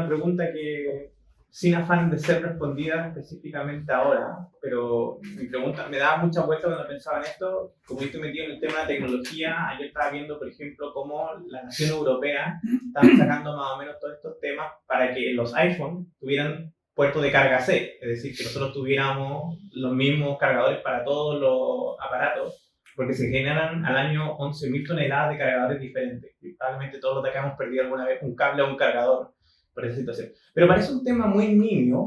pregunta que, sin afán de ser respondida específicamente ahora, pero mi pregunta me daba mucha vuelta cuando pensaba en esto. Como yo estoy metido en el tema de la tecnología, ayer estaba viendo, por ejemplo, cómo la Nación Europea estaba sacando más o menos todos estos temas para que los iPhone tuvieran puerto de carga C, es decir, que nosotros tuviéramos los mismos cargadores para todos los aparatos, porque se generan al año 11.000 toneladas de cargadores diferentes. Y probablemente todos los de acá hemos perdido alguna vez un cable o un cargador por esa situación. Pero parece un tema muy nimio,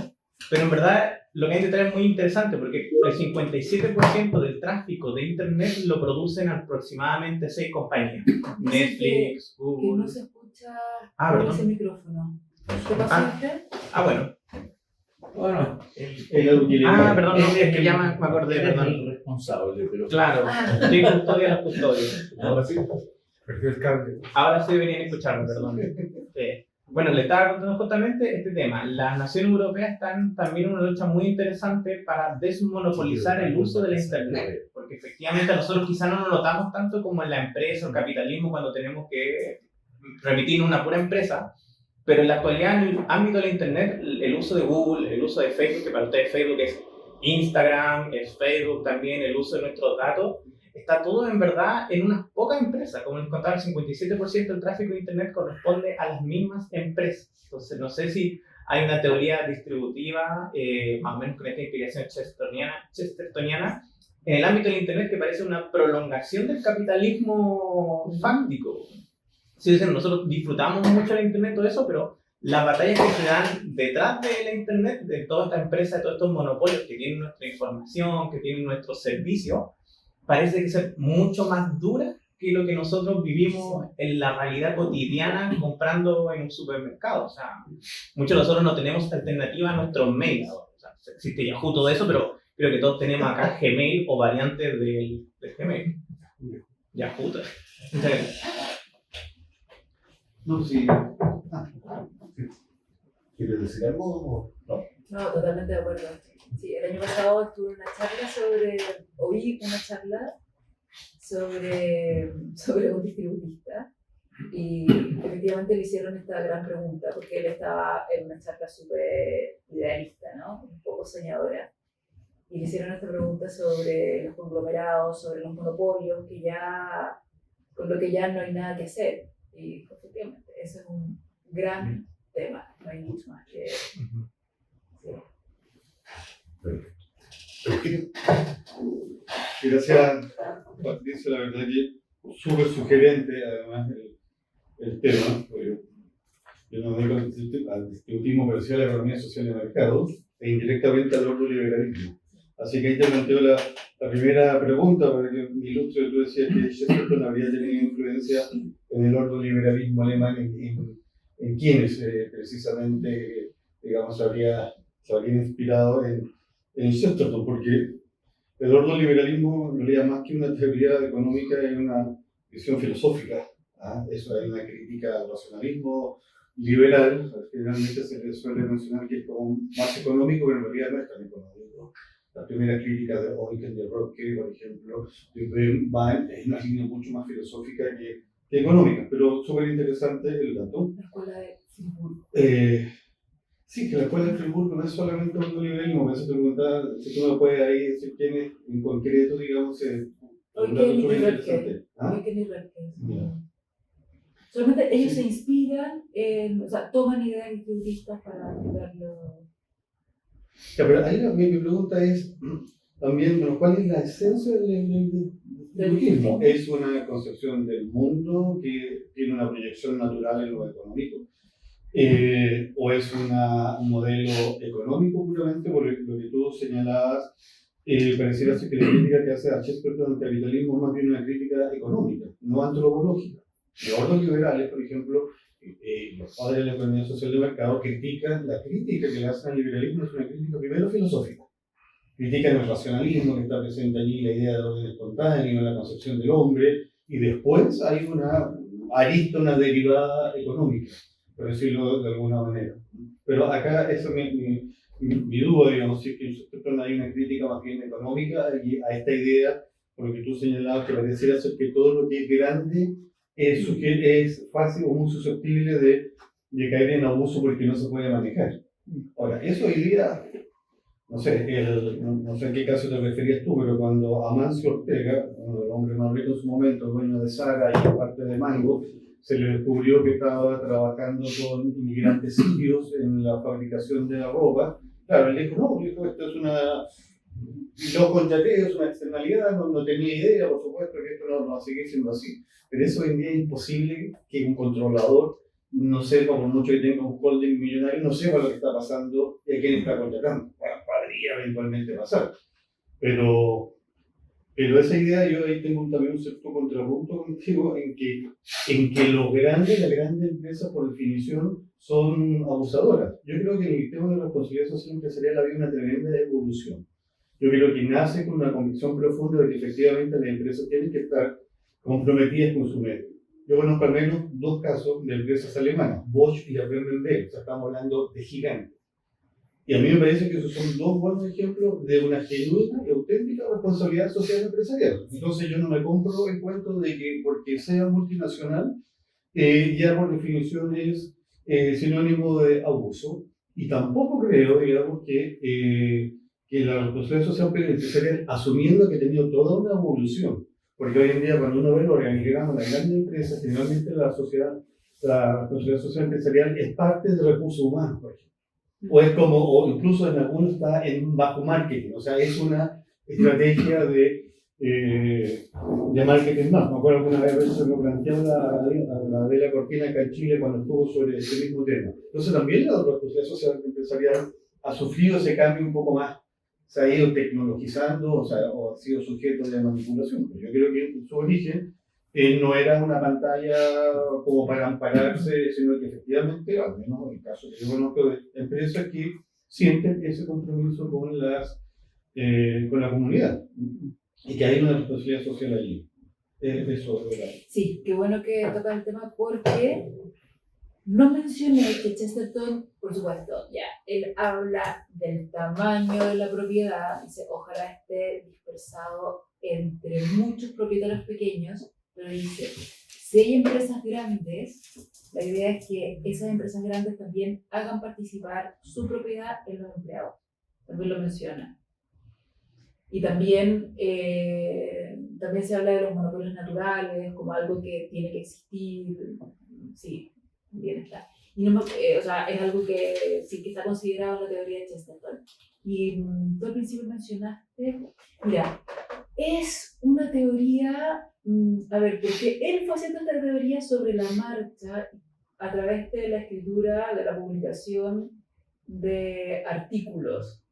pero en verdad lo que hay detrás es muy interesante, porque el 57% del tráfico de Internet lo producen aproximadamente 6 compañías. Netflix, Google... Que no se escucha perdón. ese micrófono. ¿Qué pasa usted? Bueno. Bueno, el utilitario. Perdón, no, es que ya me acordé, perdón. El responsable, pero... Claro, sí, custodia los custodios. Ahora sí, perdió el cable. Ahora sí deberían escucharme, perdón. Bueno, le estaba contando justamente este tema. Las naciones europeas están también en una lucha muy interesante para desmonopolizar el uso de la Internet, porque efectivamente nosotros quizás no nos notamos tanto como en la empresa o el capitalismo cuando tenemos que remitir una pura empresa, pero en la actualidad en el ámbito de la Internet, el uso de Google, el uso de Facebook, que para ustedes Facebook es Instagram, es Facebook también, el uso de nuestros datos, está todo en verdad en unas pocas empresas. Como les contaba, el 57% del tráfico de Internet corresponde a las mismas empresas. Entonces, no sé si hay una teoría distributiva, más o menos con esta inspiración chestertoniana, en el ámbito del Internet que parece una prolongación del capitalismo fáctico. Sí, nosotros disfrutamos mucho de la Internet, todo eso, pero las batallas que se dan detrás de la Internet, de toda esta empresa, de todos estos monopolios que tienen nuestra información, que tienen nuestros servicios, parece que ser mucho más dura que lo que nosotros vivimos en la realidad cotidiana comprando en un supermercado. O sea, muchos de nosotros no tenemos alternativa a nuestros mails. O sea, existe Yahoo, todo eso, pero creo que todos tenemos acá Gmail o variantes del Gmail. Yahoo. No, sí. ¿Quieres decir algo? No. No, totalmente de acuerdo. Sí, el año pasado estuve en una charla oí una charla sobre un distributista y efectivamente le hicieron esta gran pregunta porque él estaba en una charla súper idealista, ¿no? Un poco soñadora. Y le hicieron esta pregunta sobre los conglomerados, sobre los monopolios, con lo que ya no hay nada que hacer. Y efectivamente, eso es un gran tema, no hay mucho más que... Sí. Gracias, Patricia, la verdad que súper sugerente además el tema, porque yo no me dedico al distributismo, pero sí a la economía social de mercado e indirectamente al ordoliberalismo. Así que ahí te planteo la primera pregunta, para que me ilustre. Tú decías que Chesterton habría tenido influencia en el ordoliberalismo alemán, en quienes precisamente, digamos, se habría inspirado en Chesterton, porque el ordoliberalismo no leía más que una teoría económica y una visión filosófica. Eso es una crítica al racionalismo liberal. Generalmente se le suele mencionar que es como más económico, pero en realidad no es tan económico. La primera crítica de Eugen de Rocke, por ejemplo, va en una línea mucho más filosófica que económica, pero súper interesante el dato. La escuela de Friburgo. Sí, que la escuela de Friburgo no es solamente un neoliberalismo, por eso te preguntaba si tú me puedes ahí decir quién es en concreto, digamos, un dato Eugen y súper Röpke. interesante. ¿Ah? Eugen y Röpke. Ya. Solamente ellos Sí. se inspiran, o sea, toman ideas distributistas para aplicarlo. Ya, pero ahí mi pregunta es también, bueno, ¿cuál es la esencia del distributismo? ¿Es una concepción del mundo que tiene una proyección natural en lo económico? ¿O es un modelo económico puramente? Por lo que tú señalabas, pareciera ser que la crítica que hace a Chesterton al capitalismo es más bien una crítica económica, no antropológica. Los otros liberales, por ejemplo, los padres de la economía social de mercado, critican, la crítica que le hacen al liberalismo es una crítica primero filosófica. Critican el racionalismo que está presente allí, la idea de orden espontáneo, la concepción del hombre, y después hay una arista, una derivada económica, por decirlo de alguna manera. Pero acá esa es mi duda, digamos, si es que en Chesterton hay una crítica más bien económica y a esta idea, por lo que tú señalabas, que pareciera ser que todo lo que es grande es fácil o muy susceptible de caer en abuso porque no se puede manejar. Ahora, eso hoy día, no sé, no sé en qué caso te referías tú, pero cuando Amancio Ortega, uno de los hombres más ricos en su momento, dueño de Zara y parte de Mango, se le descubrió que estaba trabajando con inmigrantes sirios en la fabricación de la ropa. Claro, él dijo, no, dijo, esto es no contraté, es una externalidad, no tenía idea, por supuesto, que esto no va a seguir siendo así. Pero eso hoy en día es imposible que un controlador no sepa, por mucho que tenga un holding millonario, no sepa lo que está pasando y a quién está contratando. Bueno, podría eventualmente pasar. Pero esa idea, yo ahí tengo también un cierto contrapunto contigo en que las grandes empresas, por definición, son abusadoras. Yo creo que en el tema de la responsabilidad social empresarial había una tremenda evolución. Yo creo que nace con una convicción profunda de que efectivamente las empresas tienen que estar comprometidas con su medio. Yo conozco al menos dos casos de empresas alemanas, Bosch y la BMW, o sea, estamos hablando de gigantes. Y a mí me parece que esos son dos buenos ejemplos de una genuina y auténtica responsabilidad social empresarial. Entonces yo no me compro el cuento de que porque sea multinacional, ya por definición es sinónimo de abuso. Y tampoco creo, digamos, que la responsabilidad social empresarial, asumiendo que ha tenido toda una evolución, porque hoy en día cuando uno ve el organigrama de las grandes empresas, generalmente la responsabilidad social empresarial es parte de recursos humanos, por ejemplo. O incluso en algunos está en bajo marketing, o sea, es una estrategia de marketing más. Me acuerdo que una vez se lo planteó la Adela Cortina acá en Chile cuando estuvo sobre ese mismo tema. Entonces también la responsabilidad social empresarial ha sufrido ese cambio un poco más, se ha ido tecnologizando, o ha sido sujeto de manipulación. Pero yo creo que en su origen no era una pantalla como para ampararse, sino que efectivamente, al menos en el caso que yo conozco de empresas que sienten ese compromiso con la comunidad y que hay una responsabilidad social allí. Eso es verdad. Sí, qué bueno que toca el tema porque no mencioné que Chesterton, por supuesto, él habla del tamaño de la propiedad, dice, ojalá esté dispersado entre muchos propietarios pequeños, pero dice, si hay empresas grandes, la idea es que esas empresas grandes también hagan participar su propiedad en los empleados. También lo menciona. Y también se habla de los monopolios naturales como algo que tiene que existir. Sí, bien está. Y no o sea, es algo que sí que está considerado en la teoría de Chesterton. Y tú al principio mencionaste, mira, es una teoría, a ver, porque él fue haciendo esta teoría sobre la marcha a través de la escritura, de la publicación de artículos,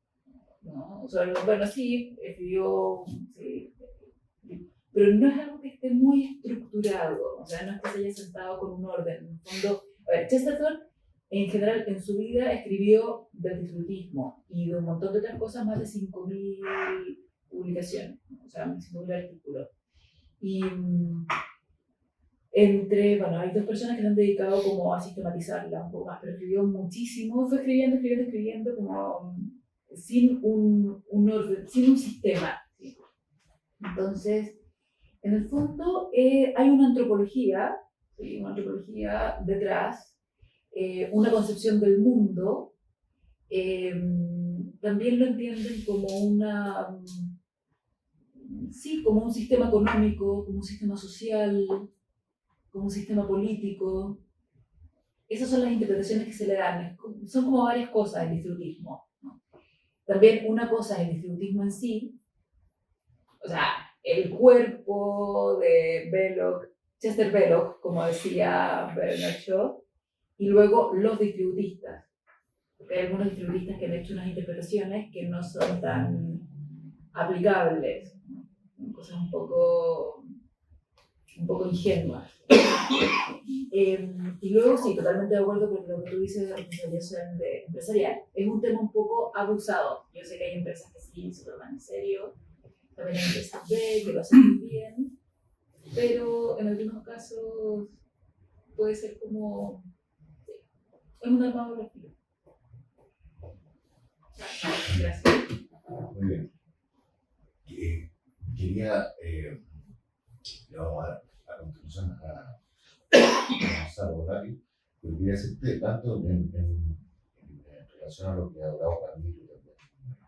¿no? O sea, bueno, sí, escribió, sí, pero no es algo que esté muy estructurado, o sea, no es que se haya sentado con un orden. En el fondo, a ver, Chesterton, en general, en su vida escribió del distributismo y de un montón de otras cosas, más de 5.000 publicaciones, o sea, 5.000 artículos. Y bueno, hay dos personas que se han dedicado como a sistematizarla un poco más, pero escribió muchísimo, fue escribiendo como sin un orden, sin un sistema. ¿Sí? Entonces, en el fondo hay una antropología, ¿sí? Una antropología detrás, una concepción del mundo también lo entienden como sí, como un sistema económico, como un sistema social, como un sistema político. Esas son las interpretaciones que se le dan. Son como varias cosas el distributismo, ¿no? También una cosa es el distributismo en sí, o sea, el cuerpo de Belloc, Chester Belloc, como decía Bernard Shaw, y luego los distributistas. Porque hay algunos distributistas que han hecho unas interpretaciones que no son tan aplicables, ¿no? Cosas un poco ingenuas. Y luego, sí, totalmente de acuerdo con lo que tú dices de la responsabilidad social empresarial. Es un tema un poco abusado. Yo sé que hay empresas que sí se lo toman en serio, también hay empresas que lo hacen muy bien, pero en algunos casos puede ser como. Sí, es un arma de doble filo. Gracias. Muy bien. Quería, le vamos a continuación a Gonzalo Bonari, pero quería hacerte tanto en relación a lo que ha hablado Camilo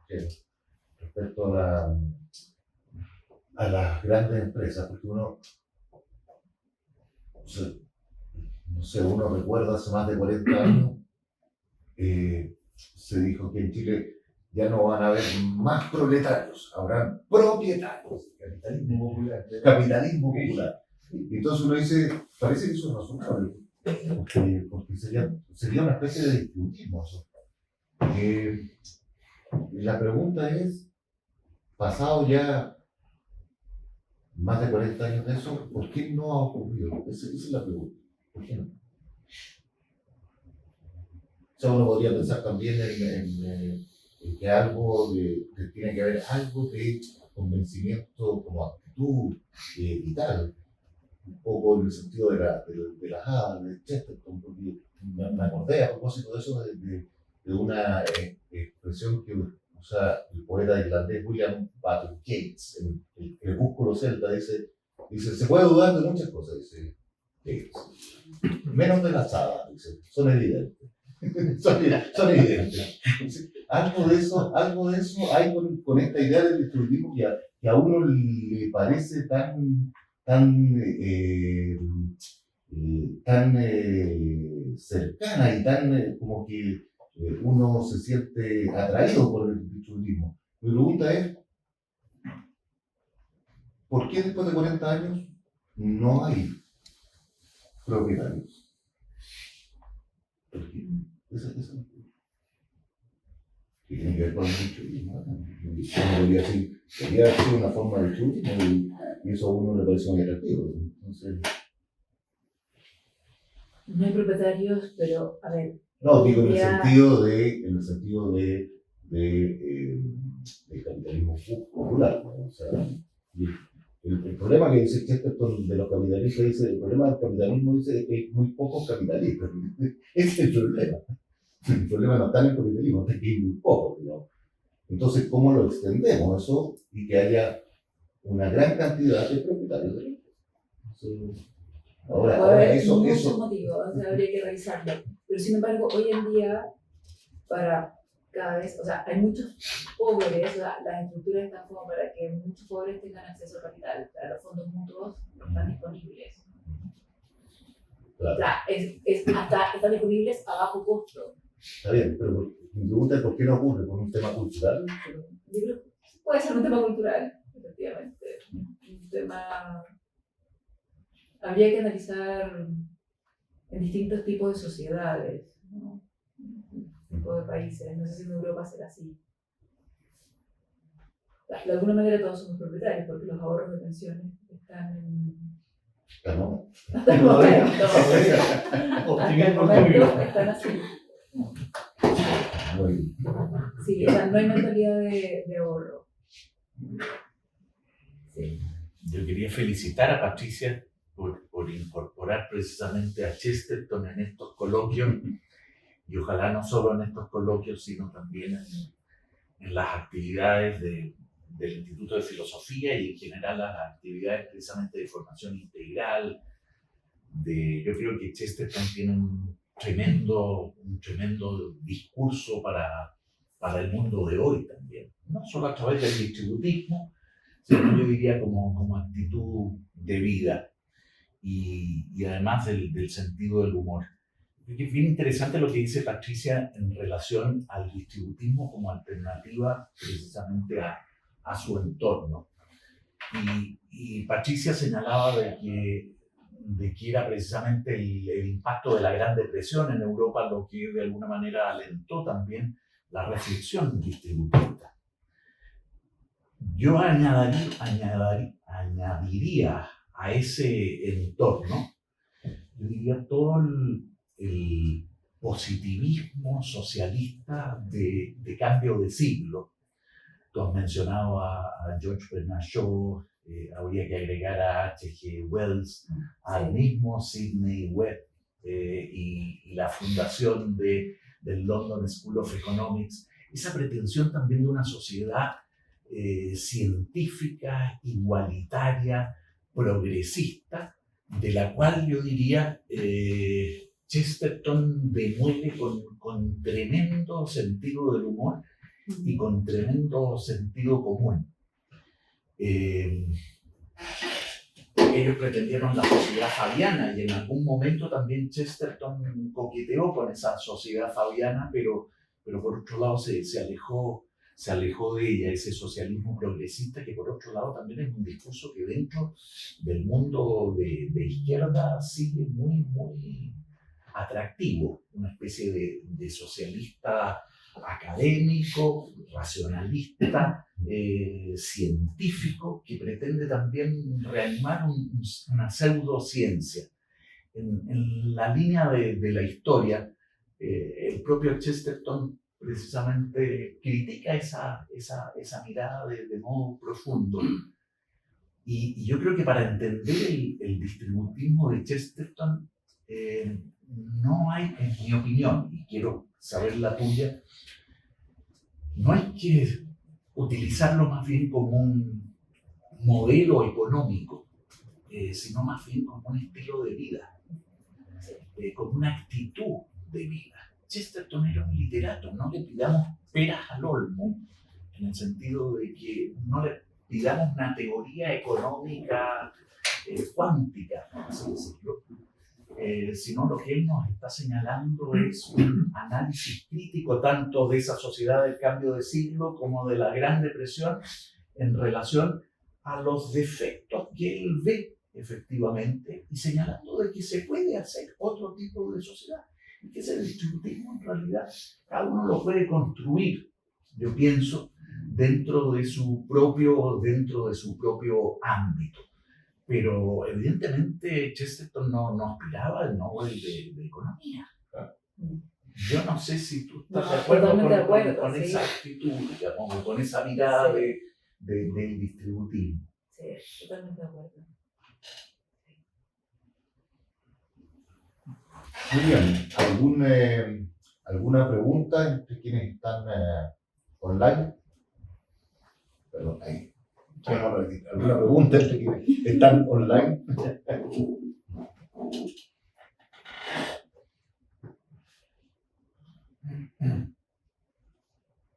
también, respecto a las grandes empresas, porque uno, no sé, uno recuerda hace más de 40 años, se dijo que en Chile ya no van a haber más proletarios, habrán propietarios. Capitalismo popular. Capitalismo popular. Y entonces uno dice, parece que eso es razonable, porque sería una especie de distributismo eso. La pregunta es, pasado ya más de 40 años de eso, ¿por qué no ha ocurrido? Esa es la pregunta. ¿Por qué no? O sea, uno podría pensar también en que que tiene que haber algo de convencimiento como actitud y tal, un poco en el sentido de la Java, de Chesterton, porque me acordé a propósito de eso, de una expresión que usa el poeta irlandés William Butler Yeats en el Crepúsculo Celta, dice, se puede dudar de muchas cosas, dice Yeats, menos de las hadas, dice, son evidentes. son evidentes. Algo de eso hay con esta idea del distributismo que a uno le parece tan cercana y tan como que uno se siente atraído por el distributismo. Mi pregunta es, ¿por qué después de 40 años no hay propietarios? ¿Por qué? Esa es la pregunta. Que tiene que ver con el distributismo. Podría ser una forma de distributismo y eso a uno le parece muy atractivo. Entonces, no hay propietarios, pero a ver. No, digo en el sentido de capitalismo popular. O sea, el problema que dice Chesterton de los capitalistas, el problema del capitalismo dice que hay muy pocos capitalistas. Ese es el problema. El problema no está en el capitalismo, es que hay muy pocos, digamos. Entonces, ¿cómo lo extendemos eso y que haya una gran cantidad de propietarios de la empresa? Ahora eso. Muchos motivos, o sea, habría que revisarlo. Pero sin embargo, hoy en día, para cada vez, o sea, hay muchos pobres, o sea, las estructuras están como para que muchos pobres tengan acceso al capital, para los fondos mutuos no están disponibles. Claro. O sea, hasta están disponibles a bajo costo. Está bien, pero mi pregunta es ¿por qué no ocurre? ¿Por un tema cultural? Yo creo que puede ser un tema cultural, efectivamente. Un tema. Habría que analizar en distintos tipos de sociedades, ¿no? Tipos de países. No sé si en Europa será así. De alguna manera todos somos propietarios porque los ahorros de pensiones están en. Claro. Hasta el momento están así. Sí, o sea, no hay mentalidad de ahorro. Sí. Yo quería felicitar a Patricia por incorporar precisamente a Chesterton en estos coloquios y ojalá no solo en estos coloquios, sino también en las actividades del Instituto de Filosofía y en general las actividades precisamente de formación integral. Yo creo que Chesterton tiene un tremendo discurso para el mundo de hoy también. No solo a través del distributismo, sino yo diría como actitud de vida y además del sentido del humor. Es bien interesante lo que dice Patricia en relación al distributismo como alternativa precisamente a su entorno. Y Patricia señalaba de que era precisamente el impacto de la Gran Depresión en Europa lo que de alguna manera alentó también la reflexión distributista. Yo añadiría a ese entorno, yo diría todo el positivismo socialista de cambio de siglo. Tú has mencionado a George Bernard Shaw, habría que agregar a H.G. Wells, al mismo Sidney Webb y la fundación del London School of Economics. Esa pretensión también de una sociedad científica, igualitaria, progresista, de la cual yo diría Chesterton demuele con tremendo sentido del humor y con tremendo sentido común. Ellos pretendieron la sociedad fabiana y en algún momento también Chesterton coqueteó con esa sociedad fabiana, pero por otro lado se alejó de ella, ese socialismo progresista que por otro lado también es un discurso que dentro del mundo de izquierda sigue muy, muy atractivo, una especie de socialista académico, racionalista, científico, que pretende también reanimar una pseudociencia. En la línea de la historia, el propio Chesterton precisamente critica esa mirada de modo profundo. Y yo creo que para entender el distributismo de Chesterton, no hay, en mi opinión, y quiero saber la tuya, no hay que utilizarlo más bien como un modelo económico, sino más bien como un estilo de vida, como una actitud de vida. Chesterton era un literato, no le pidamos peras al olmo, en el sentido de que no le pidamos una teoría económica cuántica, por así decirlo. Sino lo que él nos está señalando es un análisis crítico tanto de esa sociedad del cambio de siglo como de la Gran Depresión en relación a los defectos que él ve efectivamente y señalando de que se puede hacer otro tipo de sociedad y que ese distributismo en realidad cada uno lo puede construir, yo pienso, dentro de su propio ámbito. Pero evidentemente Chesterton no aspiraba al Nobel de Economía. Yo no sé si tú estás de acuerdo con esa actitud, digamos, con esa mirada del distributismo. Sí, totalmente de acuerdo. Muy bien, ¿alguna pregunta entre quienes están online? Perdón, ahí. ¿Alguna pregunta entre quienes están online?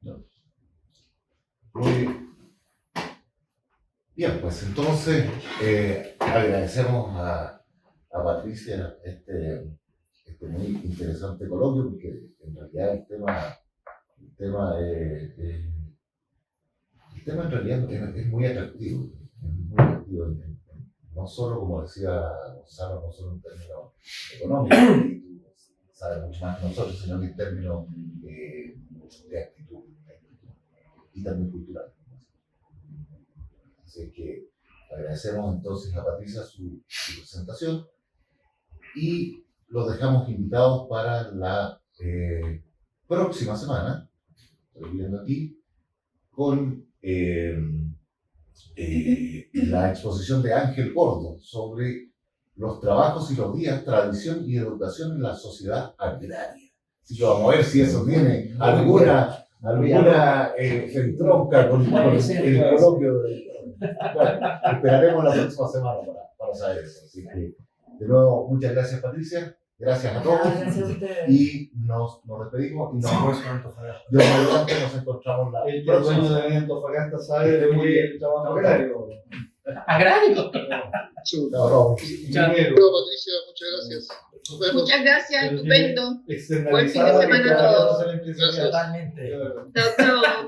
No. Muy bien, pues entonces agradecemos a Patricia este muy interesante coloquio, porque en realidad el tema en realidad es muy atractivo, no solo, como decía Gonzalo, no solo en términos económicos, y tú sabes mucho más que nosotros, sino en términos de actitud y también cultural. Así que agradecemos entonces a Patricia su presentación y los dejamos invitados para la próxima semana, estoy viendo aquí, con la exposición de Ángel Gordo sobre los trabajos y los días, tradición y educación en la sociedad agraria. Así que vamos a ver si eso tiene alguna entronca con el coloquio. Bueno, esperaremos la próxima semana para saber eso. Así que, de nuevo, muchas gracias, Patricia. Gracias a todos. Gracias a ustedes. Y nos despedimos y nos Antofagasta. Dios mediante nos encontramos la El dueño de Antofagasta sabe de muy el trabajo agrario. Agrárico. Chao. Patricia, muchas gracias. Nos vemos. Muchas gracias, estupendo. Externalizar Buen fin de semana a la todos. social empresarial. Totalmente. Chao, chao.